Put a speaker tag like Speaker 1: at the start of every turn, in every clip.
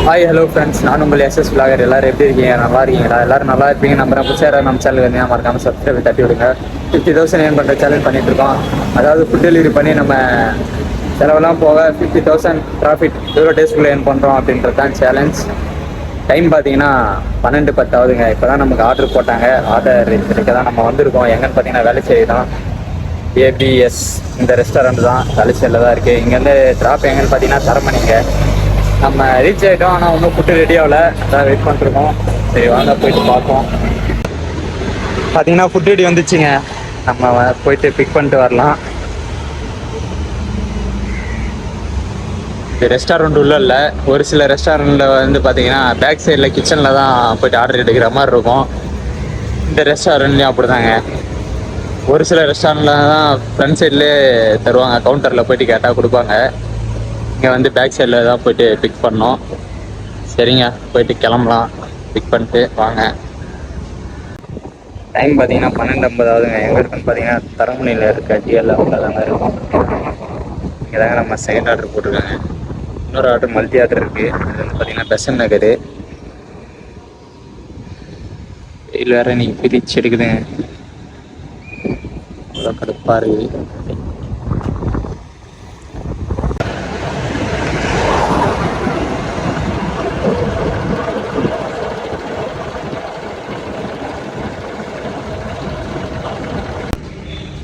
Speaker 1: Hi hello friends, நான் உங்கள் SS vlogger. எல்லோரும் எப்படி இருக்கீங்க? நல்லா இருக்கீங்களா? எல்லோரும் நல்லா இருப்பீங்க நம்புறேன். புதுசாக நம்ம சேனல் வந்து மறக்காமல் சப்ஸ்கிரைப் தட்டி விடுங்க. 50,000 ஏர்ன் பண்ணுற சேலஞ்ச் பண்ணிகிட்ருக்கோம். அதாவது ஃபுட் டெலிவரி பண்ணி நம்ம செலவெல்லாம் போக 50,000 ப்ராஃபிட் 0 டேஸ்க்குள்ளே ஏர்ன் பண்ணுறோம் அப்படின்றது தான் சேலஞ்ச். டைம் பார்த்தீங்கன்னா 12:10 ஆகுதுங்க. இப்போ தான் நமக்கு ஆர்டர் போட்டாங்க. ஆர்டர் இருக்க தான் நம்ம வந்திருக்கோம். எங்கன்னு பார்த்தீங்கன்னா வேலைச்சேரி தான். ஏபிஎஸ் இந்த ரெஸ்டாரண்ட் தான் வேலைச்சேரியில் தான் இருக்குது. இங்கேருந்து ட்ராப் எங்கன்னு பார்த்தீங்கன்னா தரமணிங்க. நம்ம ரீச் ஆகிட்டோம், ஆனால் ஒன்றும் ஃபுட்டு ரெடி ஆகல. அதான் வெயிட் பண்ணிருக்கோம். சரி வாங்க போயிட்டு பார்ப்போம். பார்த்தீங்கன்னா ஃபுட் ரெடி வந்துச்சுங்க. நம்ம போயிட்டு பிக் பண்ணிட்டு வரலாம். இது ரெஸ்டாரண்ட் உள்ள இல்லை. ஒரு சில ரெஸ்டாரண்ட்டில் வந்து பார்த்தீங்கன்னா பேக் சைடில் கிச்சனில் தான் போய்ட்டு ஆர்டர் எடுக்கிற மாதிரி இருக்கும். இந்த ரெஸ்டாரண்ட்லேயும் அப்படி தாங்க. ஒரு சில ரெஸ்டாரண்ட்டில் தான் ஃப்ரண்ட் சைட்லேயே தருவாங்க. கவுண்டரில் போய்ட்டு கேட்டால் கொடுப்பாங்க. இங்கே வந்து பேக் சைடில் தான் போய்ட்டு பிக் பண்ணோம். சரிங்க, போய்ட்டு கிளம்பலாம். பிக் பண்ணிட்டு வாங்க. டைம் பார்த்தீங்கன்னா 12:50 ஆகுதுங்க. எங்கே இருக்குன்னு பார்த்தீங்கன்னா தரமணியில் இருக்க டிஎல் அங்கே தாங்க இருக்கும். இங்கே தாங்க நம்ம செகண்ட் ஆர்டர் போட்டிருக்காங்க. இன்னொரு ஆர்டர் மல்டி ஆர்டர் இருக்குது. இது வந்து பார்த்தீங்கன்னா பெசன் நகர். வெயில் வேறு இன்னைக்கு பிரிச்சு எடுக்குதுங்க. அவ்வளோ கடுப்பாக இருக்குது.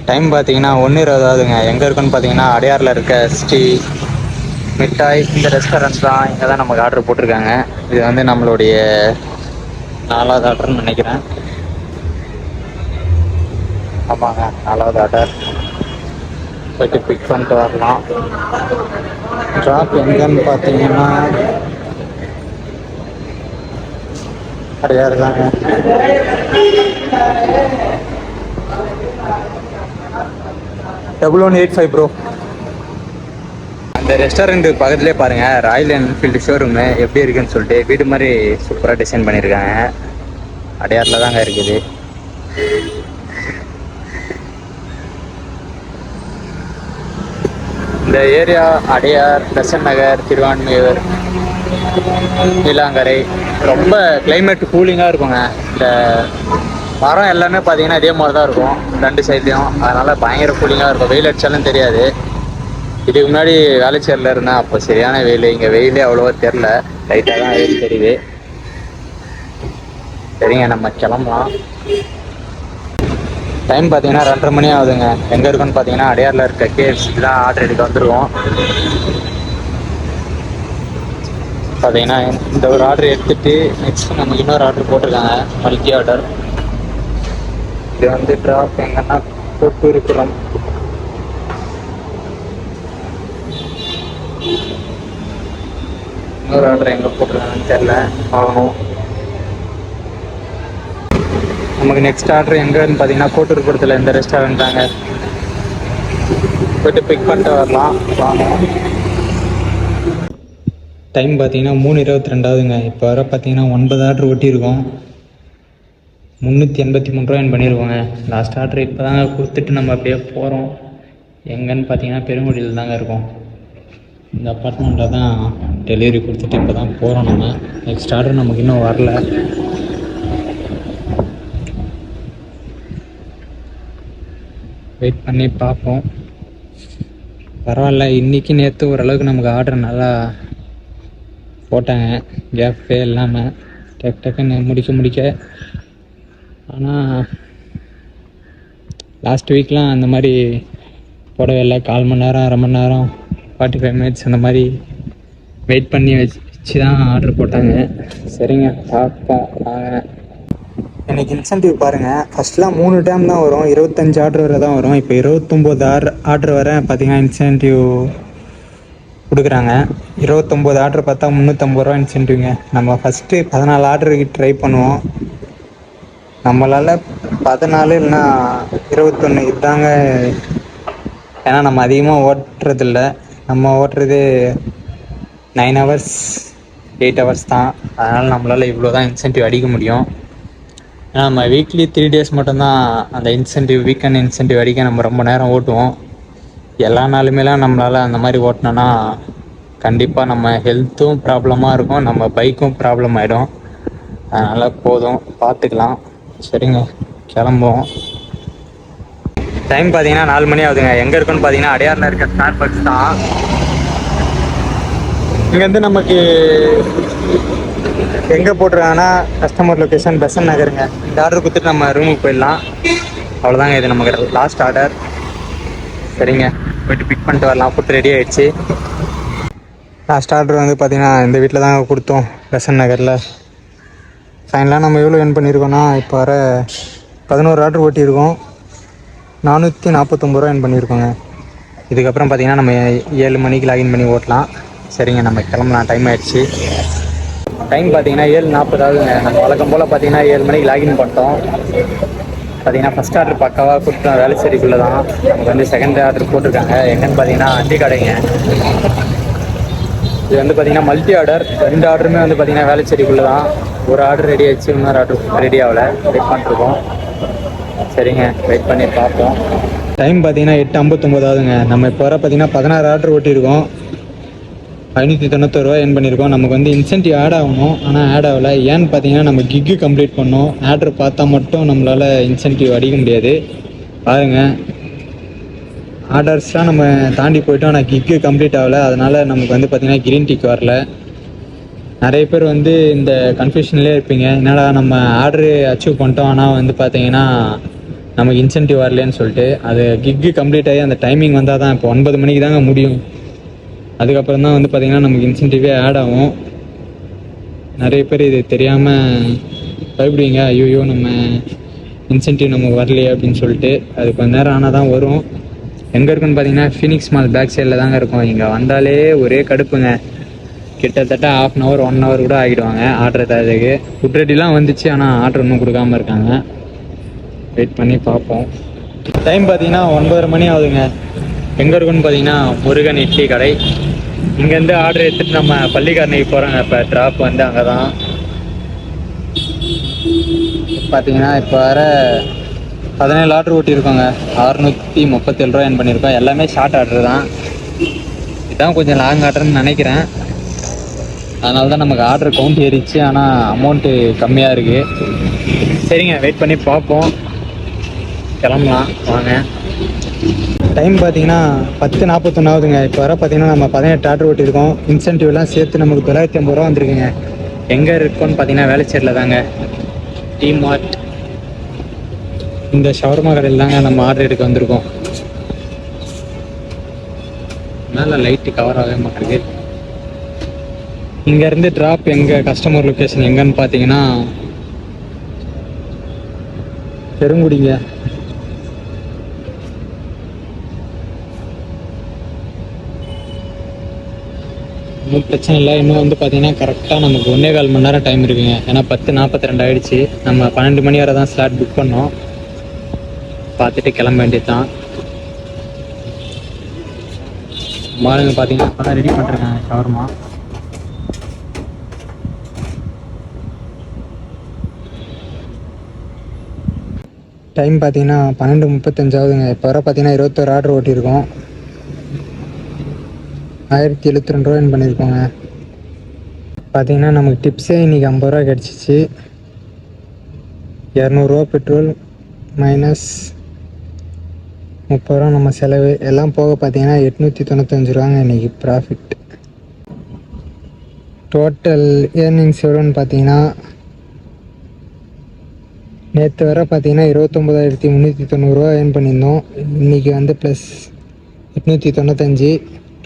Speaker 1: டைம் பார்த்தீங்கன்னா 1:20 ஆகுதுங்க. எங்கே இருக்குன்னு பார்த்தீங்கன்னா அடையாரில் இருக்க ஸ்ரீ மிட்டாய் இந்த ரெஸ்டாரண்ட் தான். இங்கே தான் நமக்கு ஆர்டர் போட்டிருக்காங்க. இது வந்து நம்மளுடைய 4வது ஆர்டர்னு நினைக்கிறேன். ஆமாங்க, 4வது ஆர்டர். போய்ட்டு பிக் பண்ணிட்டு வரலாம். ட்ராப் எங்கன்னு பார்த்தீங்கன்னா அடையாறு தாங்க. Double 185 bro. அந்த ரெஸ்டாரண்ட் பக்கத்துலேயே பாருங்கள், ராயல் என்ஃபீல்டு ஷோரூமு எப்படி இருக்குன்னு சொல்லிட்டு வீடு மாதிரி சூப்பராக டிசைன் பண்ணியிருக்காங்க. அடையாரில் தாங்க இருக்குது. இந்த ஏரியா அடையார், பெசன் நகர், திருவான்மியூர், நீலாங்கரை ரொம்ப கிளைமேட் கூலிங்காக இருக்குங்க. இந்த மரம் எல்லாமே பார்த்தீங்கன்னா இதே மாதிரி தான் இருக்கும் 2 சைட்லேயும். அதனால் பயங்கர கூலிங்காக இருக்கும். வெயில் அடித்தாலும் தெரியாது. இதுக்கு முன்னாடி வேலைச்சேரில் இருந்தேன். அப்போ சரியான வெயில். இங்கே வெயிலே அவ்வளோவா தெரில, லைட்டாக தான் வெயில் தெரியுது. சரிங்க, நம்ம கிளம்பலாம். டைம் பார்த்தீங்கன்னா 2:30 மணி ஆகுதுங்க. எங்கே இருக்குன்னு பார்த்தீங்கன்னா அடையாரில் இருக்க கேஎஃப்சி தான் ஆர்டர் எடுக்க வந்துருவோம். பார்த்தீங்கன்னா இந்த ஒரு ஆர்டர் எடுத்துகிட்டு நெக்ஸ்ட் நமக்கு இன்னொரு ஆர்டர் போட்டிருக்காங்க, மல்டி ஆர்டர். இது வந்து ட்ராப் எங்கன்னா போட்டு இருக்கிறோம். இன்னொரு ஆர்டர் எங்கே போட்டிருக்காங்கன்னு தெரில, ஆகணும். நமக்கு நெக்ஸ்ட் ஆர்டர் எங்கன்னு பார்த்தீங்கன்னா கோட்டூர்புரத்தில் இந்த ரெஸ்டாரண்ட் தாங்க. போய்ட்டு பிக் பண்ணிட்டு வரலாம், வாங்க. டைம் பார்த்தீங்கன்னா 3:22 ஆகுதுங்க. இப்போ வர பார்த்தீங்கன்னா 9 ஆர்டர் ஒட்டியிருக்கோம். 383 ரூபா பண்ணியிருக்கோங்க. லாஸ்ட் ஆர்டர் இப்போ தாங்க கொடுத்துட்டு நம்ம அப்படியே போகிறோம். எங்கன்னு பார்த்தீங்கன்னா பெருங்குடியில் தாங்க இருக்கோம். இந்த அப்பார்ட்மெண்ட்டில் தான் டெலிவரி கொடுத்துட்டு இப்போ தான் போகிறோம். நம்ம நெக்ஸ்ட் ஆர்டர் நமக்கு இன்னும் வரல. வெயிட் பண்ணி பார்ப்போம். பரவாயில்ல, இன்றைக்கி நேற்று ஓரளவுக்கு நமக்கு ஆர்டர் நல்லா போட்டாங்க. கேப்பே இல்லாமல் டக்கு டக்குன்னு முடிக்க. ஆனால் லாஸ்ட் வீக்லாம் அந்த மாதிரி போடவே இல்லை. 1/4 மணி நேரம், 1/2 மணி நேரம், 45 மினிட்ஸ் அந்த மாதிரி வெயிட் பண்ணி வச்சு தான் ஆர்டர் போட்டாங்க. சரிங்க, பார்ப்போம் வாங்க. எனக்கு இன்சென்டிவ் பாருங்கள். ஃபஸ்ட்லாம் 3 டைம் தான் வரும், 25 ஆர்டர் வரை தான் வரும். இப்போ 29 ஆர்டர் வரை பார்த்தீங்கன்னா இன்சென்டிவ் கொடுக்குறாங்க. 29 ஆர்டர் பார்த்தா 350 ரூபா இன்சென்டிவ்ங்க. நம்ம ஃபஸ்ட்டு 14 ஆர்டருக்கு ட்ரை பண்ணுவோம். நம்மளால் 14 இல்லைன்னா 21 இதுதாங்க. ஏன்னா நம்ம அதிகமாக ஓட்டுறதில்ல. நம்ம ஓட்டுறது 9 ஹவர்ஸ் 8 ஹவர்ஸ் தான். அதனால் நம்மளால் இவ்வளோ தான் இன்சென்டிவ் அடிக்க முடியும். நம்ம வீக்லி 3 days மட்டும்தான் அந்த இன்சென்டிவ், வீக்கெண்ட் இன்சென்டிவ் அடிக்க நம்ம ரொம்ப நேரம் ஓட்டுவோம். எல்லா நாளுமேலாம் நம்மளால் அந்த மாதிரி ஓட்டினோன்னா கண்டிப்பாக நம்ம ஹெல்த்தும் ப்ராப்ளமாக இருக்கும், நம்ம பைக்கும் ப்ராப்ளம் ஆகிடும். அதனால் போதும், பார்த்துக்கலாம். சரிங்க, கிளம்புவோம். டைம் பார்த்தீங்கன்னா 4 மணி ஆகுதுங்க. எங்கே இருக்குன்னு பார்த்தீங்கன்னா அடையாரில் இருக்க ஸ்டார் பக்ஸ் தான். இங்கேருந்து நமக்கு எங்கே போட்டிருக்காங்கன்னா கஸ்டமர் லொக்கேஷன் பெசன் நகருங்க. இந்த ஆர்டர் கொடுத்துட்டு நம்ம ரூமுக்கு போயிடலாம். அவ்வளோதாங்க, இது நமக்கு லாஸ்ட் ஆர்டர். சரிங்க, போய்ட்டு பிக் பண்ணிட்டு வரலாம். ஃபுட் ரெடி ஆகிடுச்சு. லாஸ்ட் ஆர்டர் வந்து பார்த்திங்கன்னா இந்த வீட்டில் தாங்க கொடுத்தோம், பெசன் நகரில். ஃபைனலாக நம்ம எவ்வளோ ஏர்ன் பண்ணியிருக்கோன்னா, இப்போ வர 11 ஆர்டர் ஓட்டியிருக்கோம், 449 ரூபா ஏர்ன் பண்ணியிருக்கோங்க. இதுக்கப்புறம் பார்த்திங்கன்னா நம்ம 7 மணிக்கு லாகின் பண்ணி ஓட்டலாம். சரிங்க, நம்ம கிளம்பலாம், டைம் ஆகிடுச்சு. டைம் பார்த்தீங்கன்னா 7:40 ஆகுதுங்க. நம்ம வழக்கம் போல் பார்த்தீங்கன்னா 7 மணிக்கு லாகின் பண்ணிட்டோம். பார்த்தீங்கன்னா ஃபஸ்ட் ஆர்டர் பக்காவாக கொடுத்தோம், வேலைச்சேரிக்குள்ளே தான். நமக்கு வந்து செகண்ட் ஆர்டர் போட்டிருக்காங்க. எங்கன்னு பார்த்தீங்கன்னா அண்டி கடைங்க. இது வந்து பார்த்தீங்கன்னா மல்டி ஆர்டர். 2 ஆர்டருமே வந்து பார்த்தீங்கன்னா வேலைச்சேரிக்குள்ளே தான். ஒரு ஆர்டர் ரெடி ஆகிடுச்சு, இன்னொரு ஆர்டர் ரெடி ஆகலை, வெயிட் பண்ணிருக்கோம். சரிங்க, வெயிட் பண்ணி பார்ப்போம். டைம் பார்த்தீங்கன்னா 8:59 ஆகுதுங்க. நம்ம இப்போ வர பார்த்தீங்கன்னா 16 ஆர்டர் ஓட்டியிருக்கோம், 591 ரூபா ஏர்ன் பண்ணியிருக்கோம். நமக்கு வந்து இன்சென்டிவ் ஆட் ஆகணும், ஆனால் ஆட் ஆகலை. ஏன்னு பார்த்தீங்கன்னா நம்ம கிக்கு கம்ப்ளீட் பண்ணோம். ஆர்டர் பார்த்தா மட்டும் நம்மளால் இன்சென்டிவ் அடிக்க முடியாது. பாருங்கள், ஆர்டர்ஸ்லாம் நம்ம தாண்டி போயிட்டோம், ஆனால் கிக்கு கம்ப்ளீட் ஆகலை. அதனால் நமக்கு வந்து பார்த்திங்கன்னா கிரீன் டிக் வரல. நிறைய பேர் வந்து இந்த கன்ஃபியூஷன்லேயே இருப்பீங்க, என்னடா நம்ம ஆர்டரு அச்சீவ் பண்ணிட்டோம் ஆனால் வந்து பார்த்தீங்கன்னா நமக்கு இன்சென்டிவ் வரலன்னு சொல்லிட்டு. அது கிக்கு கம்ப்ளீட் ஆகி அந்த டைமிங் வந்தால் தான், இப்போ 9 மணிக்கு தாங்க முடியும். அதுக்கப்புறம் தான் வந்து பார்த்திங்கன்னா நமக்கு இன்சென்டிவே ஆட் ஆகும். நிறைய பேர் இது தெரியாமல் பயப்படுவீங்க, ஐயோ நம்ம இன்சென்டிவ் நமக்கு வரலையே அப்படின்னு சொல்லிட்டு. அது கொஞ்சம் நேரம் ஆனால் தான் வரும். எங்கே இருக்குன்னு பார்த்தீங்கன்னா ஃபீனிக்ஸ் மால் பேக் சைடில் தாங்க இருக்கும். இங்கே வந்தாலே ஒரே கடுப்புங்க. கிட்டத்தட்ட 1/2 hour 1 hour கூட ஆகிடுவாங்க ஆர்டர் தரதுக்கு. ஃபுட் ரெடிலாம் வந்துச்சு, ஆனால் ஆர்டர் இன்னும் கொடுக்காமல் இருக்காங்க. வெயிட் பண்ணி பார்ப்போம். டைம் பார்த்தீங்கன்னா 9:30 மணி ஆகுதுங்க. எங்கே இருக்குன்னு பார்த்தீங்கன்னா முருகன் இட்லி கடை. இங்கேருந்து ஆர்டர் எடுத்துகிட்டு நம்ம பள்ளிக்கரணைக்கு போகிறோங்க. இப்போ ட்ராப் வந்து அங்கே தான். பார்த்தீங்கன்னா இப்போ வர 17 ஆர்டர் ஓட்டியிருக்கோங்க, 637 ரூபா ஏர்ன் பண்ணியிருக்கோம். எல்லாமே ஷார்ட் ஆர்டர் தான். இதுதான் கொஞ்சம் லாங் ஆர்டர்னு நினைக்கிறேன். அதனால தான் நமக்கு ஆர்டர் கவுண்ட் ஏறிச்சு, ஆனால் அமௌண்ட்டு கம்மியாக இருக்குது. சரிங்க, வெயிட் பண்ணி பார்ப்போம். கிளம்பலாம் வாங்க. டைம் பார்த்தீங்கன்னா 10:41 ஆகுதுங்க. இப்போ வர பார்த்தீங்கன்னா நம்ம 18 ஆர்டர் ஓட்டியிருக்கோம். இன்சென்டிவ்லாம் சேர்த்து நமக்கு 950 ரூபா வந்துருக்குங்க. எங்கே இருக்கோன்னு பார்த்தீங்கன்னா வேலைச்சேரியில் தாங்க, டி மார்ட். இந்த ஷவர்மா கடையில் தாங்க நம்ம ஆர்டர் எடுக்க வந்திருக்கோம். மேலே லைட்டு கவர் ஆகவே மாட்டேங்குது. இங்கேருந்து ட்ராப் எங்கள் கஸ்டமர் லொக்கேஷன் எங்கன்னு பார்த்தீங்கன்னா பெருங்குடிங்க. ஒன்றும் பிரச்சனை இல்லை. இன்னும் வந்து பார்த்தீங்கன்னா கரெக்டாக நமக்கு 1.25 மணி நேரம் டைம் இருக்குங்க. ஏன்னா 10:42 ஆகிடுச்சு. நம்ம 12 மணி வரை தான் ஸ்லாட் புக் பண்ணோம். பார்த்துட்டு கிளம்ப வேண்டியது தான். மாலுங்க பார்த்தீங்கன்னா இப்போ தான் ரெடி பண்ணிருக்காங்க ஷவர்மா. டைம் பார்த்தீங்கன்னா 12:35 ஆகுதுங்க. இப்போ வர பார்த்தீங்கன்னா 21 ஆர்டர் ஓட்டியிருக்கோம், 1072 ரூபா பண்ணியிருக்கோங்க. பார்த்தீங்கன்னா நமக்கு டிப்ஸே இன்றைக்கி 50 ரூபா கிடச்சிச்சு. 200 ரூபா பெட்ரோல் மைனஸ் 30 ரூபா நம்ம செலவு எல்லாம் போக பார்த்தீங்கன்னா 895 ரூபாங்க இன்றைக்கி ப்ராஃபிட். டோட்டல் ஏர்னிங்ஸ் எவ்வளோன்னு பார்த்தீங்கன்னா நேற்று வர பார்த்தீங்கன்னா 29,390 ரூபா ஏர்ன் பண்ணியிருந்தோம். இன்றைக்கி வந்து ப்ளஸ் 895.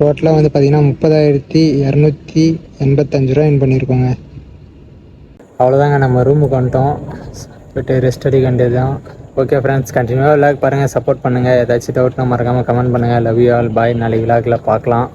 Speaker 1: டோட்டலாக வந்து பார்த்திங்கன்னா 30,285 ரூபா ஏர்ன் பண்ணியிருக்கோங்க. அவ்வளோதாங்க, நம்ம ரூமுக்கு வந்துட்டோம். போய்ட்டு ரெஸ்ட் அடிக்க வேண்டியது தான். ஓகே ஃப்ரெண்ட்ஸ், கண்டினியூவாக விளாக் பாருங்கள், சப்போர்ட் பண்ணுங்கள். ஏதாச்சும் டவுட்னா மறக்காமல் கமெண்ட் பண்ணுங்கள். லவ் யூ ஆல், பாய். நாளைக்கு விளாகில் பார்க்கலாம்.